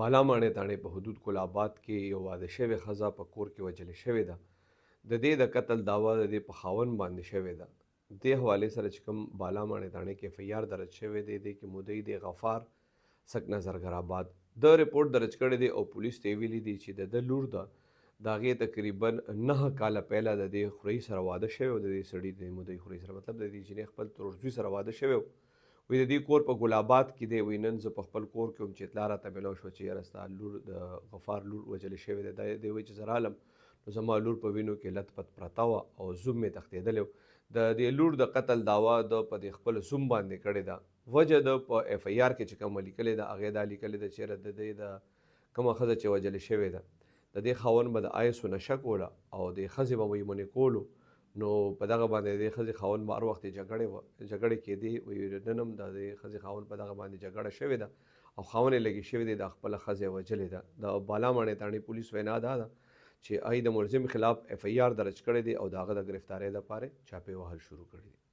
بالاماڼې تاڼې په حدود کل آباد کې یو واده شوې ښځه په کور کې وژلې شوې ده. د دې د قتل دعوه د دې په خاوند باندې شوې ده. دې حوالې سره چې کوم بالاماڼې تاڼې کې FIR درج شوی دی، دې کې مدعي دی غفار سکنه زرګرآباد د رپورټ درج کړی دی او پولیس ته یې ویلي دي چې د ده لور ده، د هغې تقریبا 9 کاله پهله د دې خورۍ سره واده شوی او د دې سړي د مدعي خورۍ سره مطلب د دې جینۍ خپل ترورزوی سره واده شوی و. وایي د دې کور په ګل آباد کې دی. وایي نن زه په خپل کور کې وم چې اطلاع راته میلاو شوه چې یاره ستا لور د غفار لور وژلې شوې ده. دی وایي چې زه رالم نو زما لور په وینو کې لت پت پرته وه او زوم مې تښتېدلی و. د دې لور د قتل دعوه د په دې خپل زوم باندې کړې ده. وجه د په FIR کې چې کومه لیکلې ده هغې دا لیکلې ده چې د دې د کومه ښځه چې وژلې شوې ده د دې خاوند به د آیسو نشه کوله او د ښځې به میمونې کولو. نو په دغه باندې د ښځې خاوند به هر وخت جګړې کېدې. وایي نن هم د دې ښځې خاوند په دغه باندې جګړه شوې ده او خاوند یې لګې شوی دی، د خپله ښځه یې وژلې ده. د بالاماڼې تاڼې پولیس وینا دا ده چې ای د ملزم خلاف FIR درج کړی دی او د هغه د ګرفتارۍ دپاره چاپې وهل شروع کړي دي.